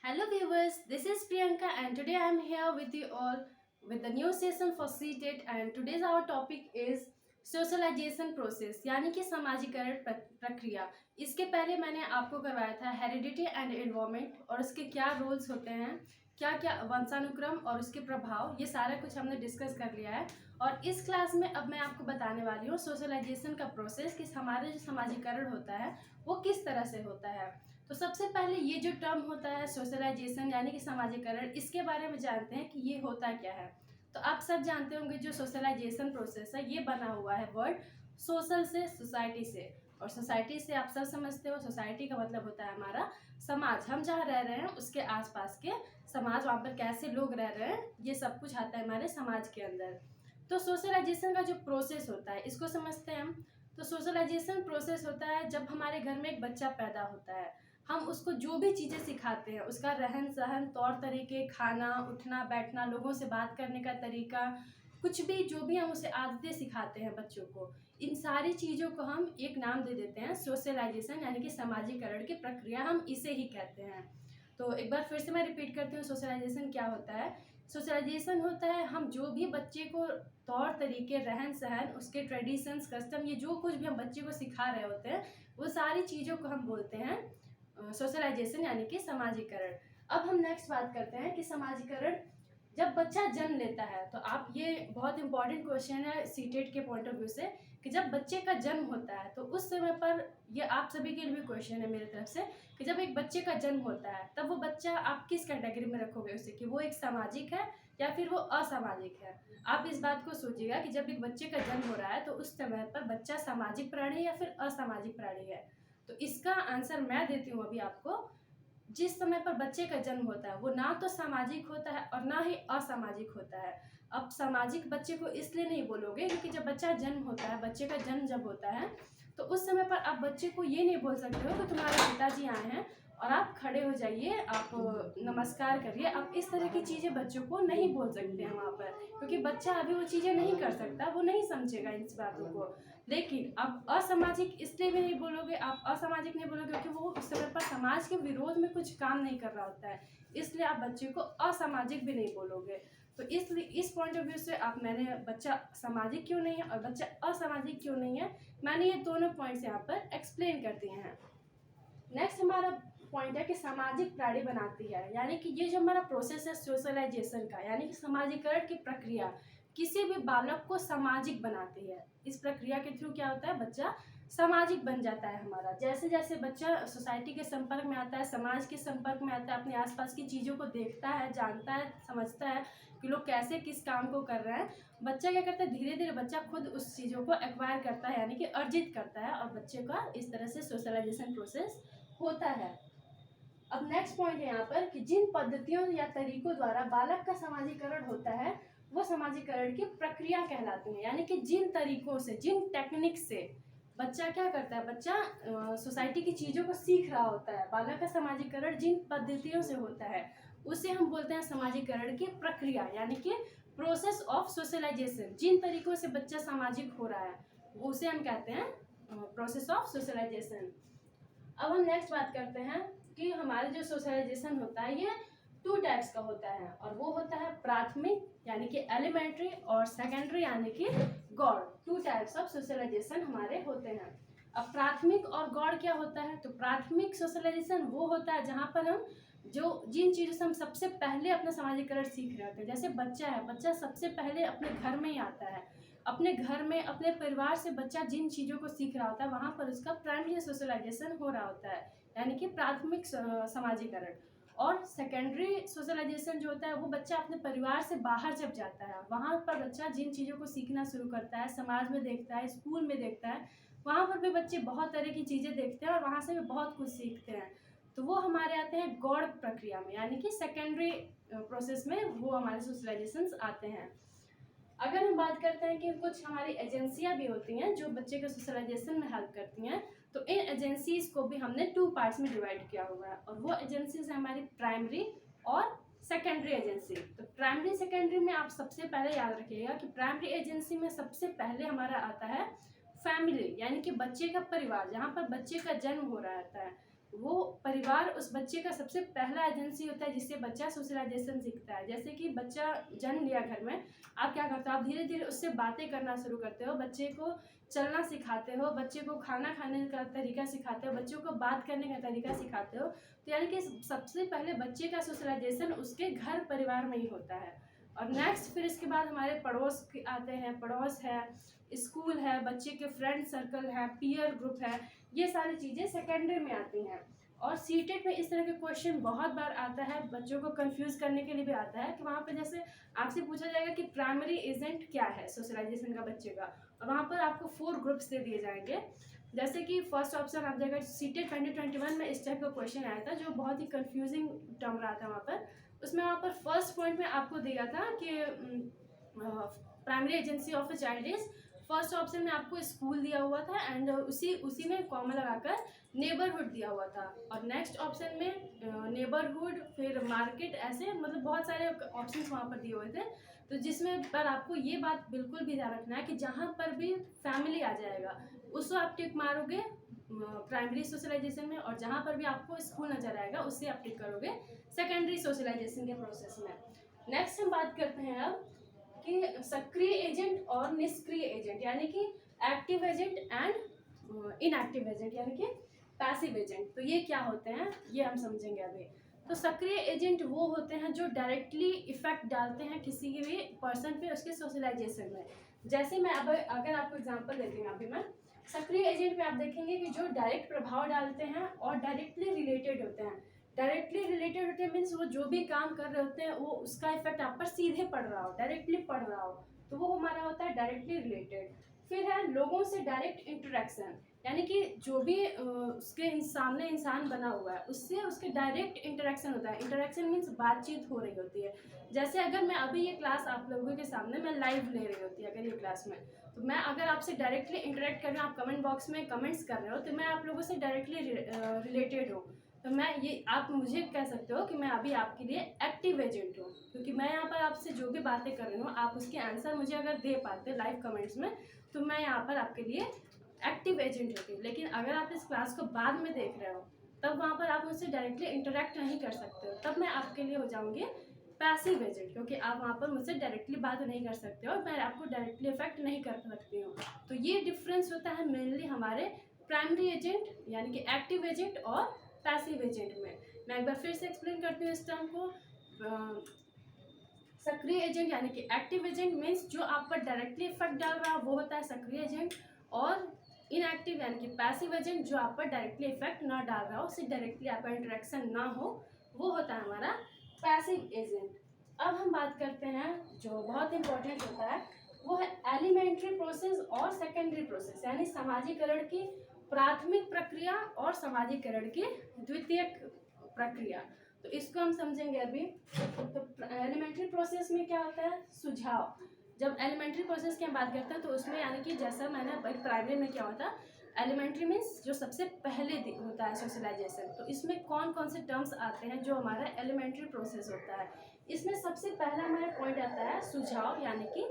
Hello viewers, this is Priyanka and today I am here with you all with the new session for CTET and today's our topic is socialisation process यानी कि समाजीकरण प्रक्रिया। इसके पहले मैंने आपको करवाया था हेरिडिटी एंड एनवायरनमेंट और उसके क्या रोल्स होते हैं, क्या क्या वंशानुक्रम और उसके प्रभाव, ये सारा कुछ हमने डिस्कस कर लिया है। और इस क्लास में अब मैं आपको बताने वाली हूँ सोशलाइजेशन का प्रोसेस कि हमारे जो समाजीकरण होता है वो किस तरह से होता है। तो सबसे पहले ये जो टर्म होता है सोशलाइजेशन यानी कि समाजीकरण, इसके बारे में जानते हैं कि ये होता क्या है। तो आप सब जानते होंगे जो सोशलाइजेशन प्रोसेस है ये बना हुआ है वर्ड सोशल से, सोसाइटी से, और सोसाइटी से आप सब समझते हो सोसाइटी का मतलब होता है हमारा समाज। हम जहाँ रह रहे हैं उसके आसपास के समाज, वहाँ पर कैसे लोग रह रहे हैं, ये सब कुछ आता है हमारे समाज के अंदर। तो सोशलाइजेशन का जो प्रोसेस होता है इसको समझते हैं हम। तो सोशलाइजेशन प्रोसेस होता है जब हमारे घर में एक बच्चा पैदा होता है, हम उसको जो भी चीज़ें सिखाते हैं, उसका रहन सहन, तौर तरीके, खाना, उठना बैठना, लोगों से बात करने का तरीका, कुछ भी जो भी हम उसे आदतें सिखाते हैं बच्चों को, इन सारी चीज़ों को हम एक नाम दे देते हैं सोशलाइजेशन यानी कि समाजीकरण की प्रक्रिया, हम इसे ही कहते हैं। तो एक बार फिर से मैं रिपीट करती हूँ, सोशलाइजेशन क्या होता है। सोशलाइजेशन होता है हम जो भी बच्चे को तौर तरीके, रहन सहन, उसके ट्रेडिशंस, कस्टम, ये जो कुछ भी हम बच्चे को सिखा रहे होते हैं वो सारी चीज़ों को हम बोलते हैं सोशलाइजेशन यानी कि समाजीकरण। अब हम नेक्स्ट बात करते हैं कि समाजीकरण जब बच्चा जन्म लेता है, तो आप ये बहुत इंपॉर्टेंट क्वेश्चन है सीटेट के पॉइंट ऑफ व्यू से कि जब बच्चे का जन्म होता है तो उस समय पर, ये आप सभी के लिए भी क्वेश्चन है मेरी तरफ से, कि जब एक बच्चे का जन्म होता है तब वो बच्चा आप किस कैटेगरी में रखोगे उसे, कि वो एक सामाजिक है या फिर वो असामाजिक है। आप इस बात को सोचिएगा कि जब एक बच्चे का जन्म हो रहा है तो उस समय पर बच्चा सामाजिक प्राणी है या फिर असामाजिक प्राणी है। तो इसका आंसर मैं देती हूँ अभी आपको। जिस समय पर बच्चे का जन्म होता है वो ना तो सामाजिक होता है और ना ही असामाजिक होता है। अब सामाजिक बच्चे को इसलिए नहीं बोलोगे क्योंकि जब बच्चा जन्म होता है, बच्चे का जन्म जब होता है तो उस समय पर आप बच्चे को ये नहीं बोल सकते हो कि तुम्हारे पिताजी आए हैं और आप खड़े हो जाइए, आप नमस्कार करिए। आप इस तरह की चीज़ें बच्चों को नहीं बोल सकते हैं वहाँ पर, क्योंकि बच्चा अभी वो चीज़ें नहीं कर सकता, वो नहीं समझेगा इन बातों को। लेकिन आप असामाजिक इसलिए भी नहीं बोलोगे, आप असामाजिक नहीं बोलोगे क्योंकि वो उस समय पर समाज के विरोध में कुछ काम नहीं कर रहा होता है, इसलिए आप बच्चे को असामाजिक भी नहीं बोलोगे। तो इसलिए इस पॉइंट ऑफ व्यू से आप, मैंने बच्चा सामाजिक क्यों नहीं है और बच्चा असामाजिक क्यों नहीं है, मैंने ये दोनों पॉइंट्स यहाँ पर एक्सप्लेन कर दिए हैं। नेक्स्ट हमारा पॉइंट है कि सामाजिक प्राणी बनाती है, यानी कि ये जो हमारा प्रोसेस है सोशलाइजेशन का यानी कि समाजीकरण की प्रक्रिया किसी भी बालक को सामाजिक बनाती है। इस प्रक्रिया के थ्रू क्या होता है, बच्चा सामाजिक बन जाता है हमारा। जैसे जैसे बच्चा सोसाइटी के संपर्क में आता है, समाज के संपर्क में आता है, अपने आसपास की चीज़ों को देखता है, जानता है, समझता है कि लोग कैसे किस काम को कर रहे हैं, बच्चा क्या करता है, धीरे धीरे बच्चा खुद उस चीज़ों को एक्वायर करता है यानी कि अर्जित करता है, और बच्चे का इस तरह से सोशलाइजेशन प्रोसेस होता है। अब नेक्स्ट पॉइंट है यहाँ पर कि जिन पद्धतियों या तरीकों द्वारा बालक का समाजीकरण होता है वो समाजीकरण की प्रक्रिया कहलाती है, यानी कि जिन तरीकों से, जिन टेक्निक से बच्चा क्या करता है, बच्चा सोसाइटी की चीज़ों को सीख रहा होता है, बालक का समाजीकरण जिन पद्धतियों से होता है उसे हम बोलते हैं समाजीकरण की प्रक्रिया यानी कि प्रोसेस ऑफ सोशलाइजेशन। जिन तरीकों से बच्चा सामाजिक हो रहा है उसे हम कहते हैं प्रोसेस ऑफ सोशलाइजेशन। अब हम नेक्स्ट बात करते हैं कि हमारे जो सोशलाइजेशन होता है ये टू टाइप्स का होता है, और वो होता है प्राथमिक यानी कि एलिमेंट्री और सेकेंडरी यानी कि गौड़। टू टाइप्स ऑफ सोशलाइजेशन हमारे होते हैं। अब प्राथमिक और गौड़ क्या होता है, तो प्राथमिक सोशलाइजेशन वो होता है जहाँ पर हम जो जिन चीज़ों से हम सबसे पहले अपना समाजीकरण सीख रहे होते हैं। जैसे बच्चा है, बच्चा सबसे पहले अपने घर में ही आता है, अपने घर में अपने परिवार से बच्चा जिन चीज़ों को सीख रहा होता है वहाँ पर उसका प्राइमरी सोशलाइजेशन हो रहा होता है यानी कि प्राथमिक समाजीकरण। और सेकेंडरी सोशलाइजेशन जो होता है वो बच्चा अपने परिवार से बाहर जब जाता है, वहाँ पर बच्चा जिन चीज़ों को सीखना शुरू करता है, समाज में देखता है, स्कूल में देखता है, वहाँ पर भी बच्चे बहुत तरह की चीज़ें देखते हैं और वहाँ से भी बहुत कुछ सीखते हैं। तो वो हमारे आते हैं गौड़ प्रक्रिया में यानी कि सेकेंडरी प्रोसेस में वो हमारे सोशलाइजेशंस आते हैं। अगर हम बात करते हैं कि कुछ हमारी एजेंसियां भी होती हैं जो बच्चे के सोशलाइजेशन में हेल्प करती हैं, तो इन एजेंसीज को भी हमने टू पार्ट्स में डिवाइड किया हुआ है, और वो एजेंसीज है हमारी प्राइमरी और सेकेंडरी एजेंसी। तो प्राइमरी सेकेंडरी में आप सबसे पहले याद रखिएगा कि प्राइमरी एजेंसी में सबसे पहले हमारा आता है फैमिली यानी कि बच्चे का परिवार, जहाँ पर बच्चे का जन्म हो रहा होता है वो परिवार उस बच्चे का सबसे पहला एजेंसी होता है जिससे बच्चा सोशलाइजेशन सीखता है। जैसे कि बच्चा जन्म लिया घर में, आप क्या करते हो, आप धीरे धीरे उससे बातें करना शुरू करते हो, बच्चे को चलना सिखाते हो, बच्चे को खाना खाने का तरीका सिखाते हो, बच्चों को बात करने का तरीका सिखाते हो। तो यानी कि सबसे पहले बच्चे का सोशलाइजेशन उसके घर परिवार में ही होता है। और नेक्स्ट फिर इसके बाद हमारे पड़ोस आते हैं, पड़ोस है, स्कूल है, बच्चे के फ्रेंड सर्कल है, पीयर ग्रुप है, ये सारी चीज़ें सेकेंडरी में आती हैं। और सीटेट में इस तरह के क्वेश्चन बहुत बार आता है, बच्चों को कंफ्यूज करने के लिए भी आता है कि वहाँ पे जैसे आपसे पूछा जाएगा कि प्राइमरी एजेंट क्या है सोशलाइजेशन का बच्चे का, और वहाँ पर आपको 4 ग्रुप्स दे दिए जाएंगे। जैसे कि फर्स्ट ऑप्शन आप जाएगा, सीटेट 2021 में इस टाइप का क्वेश्चन आया था जो बहुत ही कंफ्यूजिंग टर्म रहा था वहाँ पर। उसमें वहाँ पर फर्स्ट पॉइंट में आपको दिया था कि primary agency of a child is, first option में आपको स्कूल दिया हुआ था एंड उसी में कॉमा लगाकर नेबरहुड दिया हुआ था। और नेक्स्ट ऑप्शन में नेबरहुड, फिर मार्केट, ऐसे मतलब बहुत सारे ऑप्शंस वहाँ पर दिए हुए थे। तो जिसमें पर आपको ये बात बिल्कुल भी ध्यान रखना है कि जहाँ पर भी फैमिली आ जाएगा उसको आप टिक मारोगे प्राइमरी सोशलाइजेशन में, और जहाँ पर भी आपको स्कूल नजर आएगा उससे आप टिक करोगे सेकेंडरी सोशलाइजेशन के प्रोसेस में। नेक्स्ट हम बात करते हैं अब कि सक्रिय एजेंट और निष्क्रिय एजेंट, यानी कि active agent and inactive agent, यानी कि पैसिव एजेंट। तो ये क्या होते हैं ये हम समझेंगे अभी। तो सक्रिय एजेंट वो होते हैं जो डायरेक्टली इफेक्ट डालते हैं किसी भी पर्सन पे उसके सोशलाइजेशन में। जैसे मैं अब अगर आपको एग्जांपल देती हूँ, अभी मैं सक्रिय एजेंट में आप देखेंगे कि जो डायरेक्ट प्रभाव डालते हैं और डायरेक्टली रिलेटेड होते हैं। डायरेक्टली रिलेटेड होते हैं मीन्स वो जो भी काम कर रहे होते हैं वो उसका इफेक्ट आप पर सीधे पड़ रहा हो, डायरेक्टली पड़ रहा हो, तो वो हमारा होता है डायरेक्टली रिलेटेड। फिर है लोगों से डायरेक्ट इंटरेक्शन, यानी कि जो भी उसके सामने इंसान बना हुआ है उससे उसके डायरेक्ट इंटरेक्शन होता है। इंटरेक्शन मीन्स बातचीत हो रही होती है। जैसे अगर मैं अभी ये क्लास आप लोगों के सामने मैं लाइव ले रही होती है अगर ये क्लास में, तो मैं अगर आपसे डायरेक्टली इंटरेक्ट कर रही हूँ, आप कमेंट बॉक्स में कमेंट्स कर रहे हो, तो मैं आप लोगों से डायरेक्टली रिलेटेड हूँ। तो मैं ये आप मुझे कह सकते हो कि मैं अभी आपके लिए एक्टिव एजेंट हूँ, क्योंकि मैं यहाँ पर आपसे जो भी बातें कर रही हूँ आप उसके आंसर मुझे अगर दे पाते लाइव कमेंट्स में, तो मैं यहाँ पर आपके लिए एक्टिव एजेंट होती हूँ। लेकिन अगर आप इस क्लास को बाद में देख रहे हो तब वहाँ पर आप मुझसे डायरेक्टली इंटरेक्ट नहीं कर सकते हो, तब मैं आपके लिए हो जाऊँगी पैसिव एजेंट, क्योंकि आप वहाँ पर मुझसे डायरेक्टली बात नहीं कर सकते हो, मैं आपको डायरेक्टली इफेक्ट नहीं कर सकती हूँ। तो ये डिफरेंस होता है मेनली हमारे प्राइमरी एजेंट यानी कि एक्टिव एजेंट और पैसिव एजेंट में। मैं एक बार फिर से एक्सप्लेन करती हूँ इस टर्म को। सक्रिय एजेंट यानी कि एक्टिव एजेंट मीन्स जो आप पर डायरेक्टली इफेक्ट डाल रहा है वो होता है सक्रिय एजेंट, और इनएक्टिव यानी कि पैसिव एजेंट जो आप पर डायरेक्टली इफेक्ट ना डाल रहा हो, उससे डायरेक्टली आपका इंटरेक्शन ना हो, वो होता है हमारा पैसिव एजेंट। अब हम बात करते हैं जो बहुत इंपॉर्टेंट होता है, वो है एलिमेंट्री प्रोसेस और सेकेंडरी प्रोसेस, यानी समाजीकरण की प्राथमिक प्रक्रिया और समाजीकरण की द्वितीयक प्रक्रिया। तो इसको हम समझेंगे अभी। तो एलिमेंट्री प्रोसेस में क्या होता है, सुझाव। जब एलिमेंट्री प्रोसेस की हम बात करते हैं तो उसमें यानी कि जैसा मैंने प्राइमरी में क्या होता है, एलिमेंट्री मीन्स जो सबसे पहले होता है सोशलाइजेशन। तो इसमें कौन कौन से टर्म्स आते हैं जो हमारा एलिमेंट्री प्रोसेस होता है। इसमें सबसे पहला हमारा पॉइंट आता है सुझाव यानी कि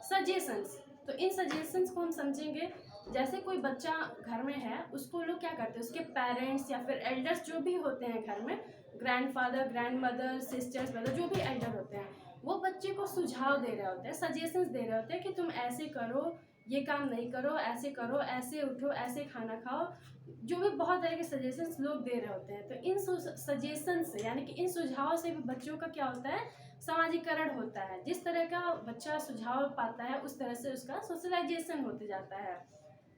सजेशंस। तो इन सजेशंस को हम समझेंगे। जैसे कोई बच्चा घर में है, उसको लोग क्या करते हैं, उसके पेरेंट्स या फिर एल्डर्स जो भी होते हैं घर में, ग्रैंडफादर, ग्रैंडमदर, सिस्टर्स, ब्रदर, जो भी एल्डर होते हैं, वो बच्चे को सुझाव दे रहे होते हैं, सजेशंस दे रहे होते हैं कि तुम ऐसे करो, ये काम नहीं करो, ऐसे करो, ऐसे उठो, ऐसे खाना खाओ, जो भी बहुत तरह के सजेशंस लोग दे रहे होते हैं। तो इन सजेशन से यानी कि इन सुझाव से भी बच्चों का क्या होता है, समाजीकरण होता है। जिस तरह का बच्चा सुझाव पाता है उस तरह से उसका सोशलाइजेशन होते जाता है।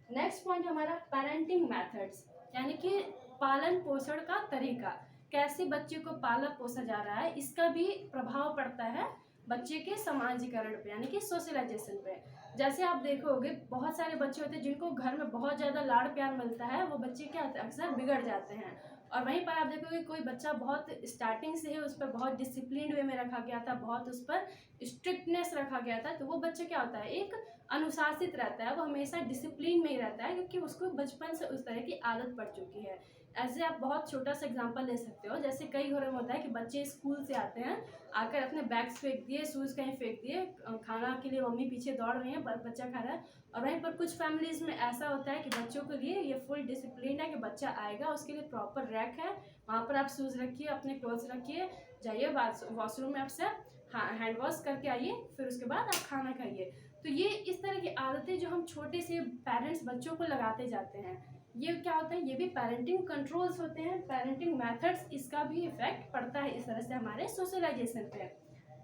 नेक्स्ट पॉइंट हमारा पेरेंटिंग मेथड्स, यानी कि पालन पोषण का तरीका, कैसे बच्चे को पाला पोसा जा रहा है, इसका भी प्रभाव पड़ता है बच्चे के समाजीकरण पे यानी कि सोशलाइजेशन पे। जैसे आप देखोगे बहुत सारे बच्चे होते हैं जिनको घर में बहुत ज़्यादा लाड़ प्यार मिलता है, वो बच्चे क्या होते हैं, अक्सर बिगड़ जाते हैं। और वहीं पर आप देखोगे कोई बच्चा बहुत स्टार्टिंग से ही उस पर बहुत डिसिप्लिन वे में रखा गया था, बहुत उस पर स्ट्रिक्टनेस रखा गया था, तो वो बच्चा क्या होता है, एक अनुशासित रहता है, वो हमेशा डिसिप्लिन में ही रहता है, क्योंकि उसको बचपन से उस तरह की आदत पड़ चुकी है। ऐसे आप बहुत छोटा सा एग्जांपल ले सकते हो। जैसे कई घरों में होता है कि बच्चे स्कूल से आते हैं, आकर अपने बैग्स फेंक दिए, शूज़ कहीं फेंक दिए, खाना के लिए मम्मी पीछे दौड़ रही है, बच्चा खा रहा है। और वहीं पर कुछ फैमिलीज़ में ऐसा होता है कि बच्चों के लिए ये फुल डिसिप्लिन है कि बच्चा आएगा, उसके लिए प्रॉपर रैक है, वहाँ पर आप शूज़ रखिए, अपने क्लोथ्स रखिए, जाइए वॉशरूम में आपसे हैंड वॉश करके आइए, फिर उसके बाद आप खाना खाइए। तो ये इस तरह की आदतें जो हम छोटे से पेरेंट्स बच्चों को लगाते जाते हैं, ये क्या होता है, ये भी पेरेंटिंग कंट्रोल्स होते हैं, पेरेंटिंग मेथड्स, इसका भी इफेक्ट पड़ता है इस तरह से हमारे सोशलाइजेशन पे।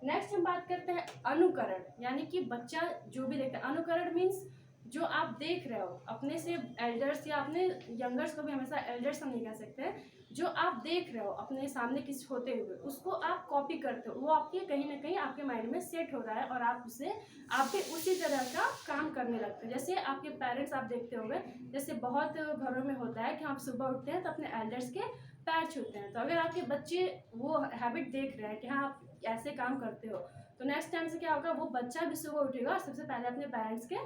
नेक्स्ट हम बात करते हैं अनुकरण, यानी कि बच्चा जो भी देखता है, अनुकरण मीन्स जो आप देख रहे हो अपने से एल्डर्स, या अपने यंगर्स को भी हमेशा एल्डर्स हम नहीं कह सकते हैं, जो आप देख रहे हो अपने सामने किसी होते हुए, उसको आप कॉपी करते हो, वो आपके कहीं ना कहीं आपके माइंड में सेट हो रहा है और आप उसे आप भी उसी तरह का काम करने लगते हो। जैसे आपके पेरेंट्स आप देखते होंगे, जैसे बहुत घरों में होता है कि आप सुबह उठते हैं तो अपने एल्डर्स के पैर छूते हैं, तो अगर आपके बच्चे वो हैबिट देख रहे हैं कि हाँ आप ऐसे काम करते हो, तो नेक्स्ट टाइम से क्या होगा, वो बच्चा भी सुबह उठेगा और सबसे पहले अपने पेरेंट्स के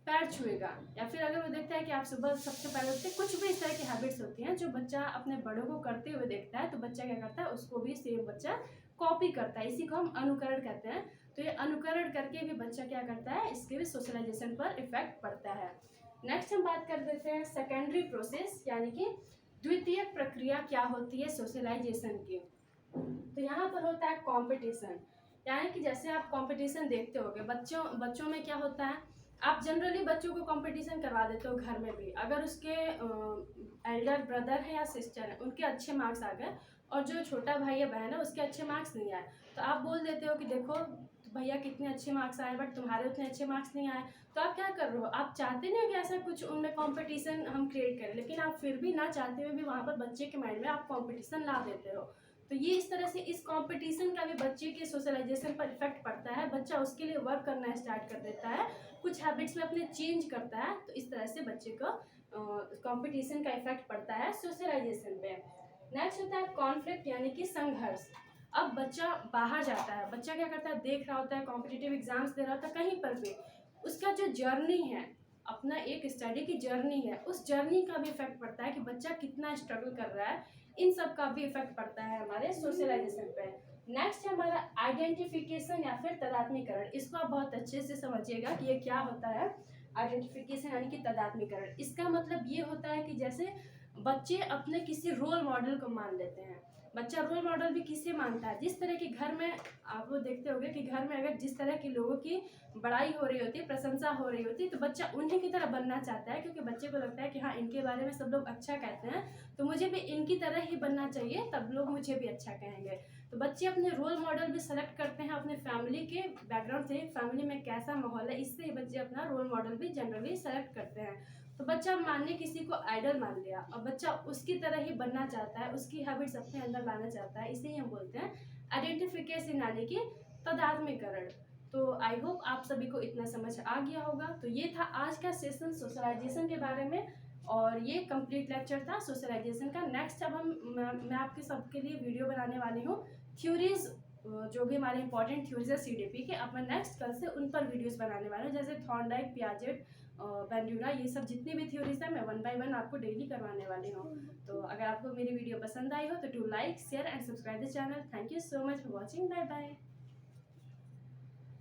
पैर छुएगा। या फिर अगर वो देखता है कि आप सुबह सबसे पहले उठते, कुछ भी इस तरह की हैबिट्स होती हैं जो बच्चा अपने बड़ों को करते हुए देखता है, तो बच्चा क्या करता है, उसको भी सेम बच्चा कॉपी करता है। इसी को हम अनुकरण कहते हैं। तो ये अनुकरण करके भी बच्चा क्या करता है, इसके भी सोशलाइजेशन पर इफेक्ट पड़ता है। नेक्स्ट हम बात कर देते हैं सेकेंडरी प्रोसेस, यानी कि द्वितीय प्रक्रिया क्या होती है सोशलाइजेशन की। तो यहाँ पर होता है कंपटीशन, यानी कि जैसे आप कंपटीशन देखते होगे बच्चों में क्या होता है, आप जनरली बच्चों को कंपटीशन करवा देते हो घर में भी। अगर उसके एल्डर ब्रदर है या सिस्टर है, उनके अच्छे मार्क्स आ गए और जो छोटा भाई या बहन है उसके अच्छे मार्क्स नहीं आए, तो आप बोल देते हो कि देखो भैया कितने अच्छे मार्क्स आए बट तुम्हारे उतने अच्छे मार्क्स नहीं आए। तो आप क्या कर रहे हो, आप चाहते नहीं हो कि ऐसा कुछ उनमें कंपटीशन हम क्रिएट करें, लेकिन आप फिर भी ना चाहते हुए भी वहाँ पर बच्चे के माइंड में आप कंपटीशन ला देते हो। तो ये इस तरह से इस कंपटीशन का भी बच्चे के सोशलाइजेशन पर इफेक्ट पड़ता है, बच्चा उसके लिए वर्क करना स्टार्ट कर देता है, कुछ हैबिट्स में अपने चेंज करता है, तो इस तरह से बच्चे को कंपटीशन का इफेक्ट पड़ता है सोशलाइजेशन पे। नेक्स्ट होता है कॉन्फ्लिक्ट, यानी कि संघर्ष। अब बच्चा बाहर जाता है, बच्चा क्या करता है, देख रहा होता है, कॉम्पिटिटिव एग्जाम्स दे रहा होता है, कहीं पर भी उसका जो जर्नी है, अपना एक स्टडी की जर्नी है, उस जर्नी का भी इफेक्ट पड़ता है कि बच्चा कितना स्ट्रगल कर रहा है, इन सब का भी इफेक्ट पड़ता है हमारे सोशलाइजेशन पे। नेक्स्ट है हमारा आइडेंटिफिकेशन या फिर तदात्मीकरण। इसको आप बहुत अच्छे से समझिएगा कि ये क्या होता है। आइडेंटिफिकेशन यानी कि तदात्मीकरण, इसका मतलब ये होता है कि जैसे बच्चे अपने किसी रोल मॉडल को मान लेते हैं। बच्चा रोल मॉडल भी किसे मानता है, जिस तरह के घर में आप वो देखते होंगे कि घर में अगर जिस तरह के लोगों की बड़ाई हो रही होती है, प्रशंसा हो रही होती है, तो बच्चा उन्हीं की तरह बनना चाहता है, क्योंकि बच्चे को लगता है कि हाँ इनके बारे में सब लोग अच्छा कहते हैं, तो मुझे भी इनकी तरह ही बनना चाहिए, तब लोग मुझे भी अच्छा कहेंगे। तो बच्चे अपने रोल मॉडल भी सेलेक्ट करते हैं अपने फैमिली के बैकग्राउंड से, फैमिली में कैसा माहौल है, इससे ही बच्चे अपना रोल मॉडल भी जनरली सेलेक्ट करते हैं। तो बच्चा मानने किसी को आइडल मान लिया और बच्चा उसकी तरह ही बनना चाहता है, उसकी हैबिट्स अपने अंदर लाना चाहता है, इसे ही हम बोलते हैं आइडेंटिफिकेशन यानी कि तदात्मीकरण। तो आई होप आप सभी को इतना समझ आ गया होगा। तो ये था आज का सेशन सोशलाइजेशन के बारे में, और ये कंप्लीट लेक्चर था सोशलाइजेशन का। नेक्स्ट अब मैं आपके सबके लिए वीडियो बनाने वाली हूँ थ्योरीज, जो भी हमारे इंपॉर्टेंट थ्योरीज है सीडीपी के, अब मैं नेक्स्ट कल से उन पर वीडियोस बनाने वाली हूँ, जैसे थॉर्नडाइक, पियाजेट, बेंड्यूरा, ये सब जितनी भी थ्योरीज है मैं 1 by 1 आपको डेली करवाने वाली हूँ। तो अगर आपको मेरी वीडियो पसंद आई हो तो do like, share and subscribe the channel. Thank you so much for watching. Bye bye.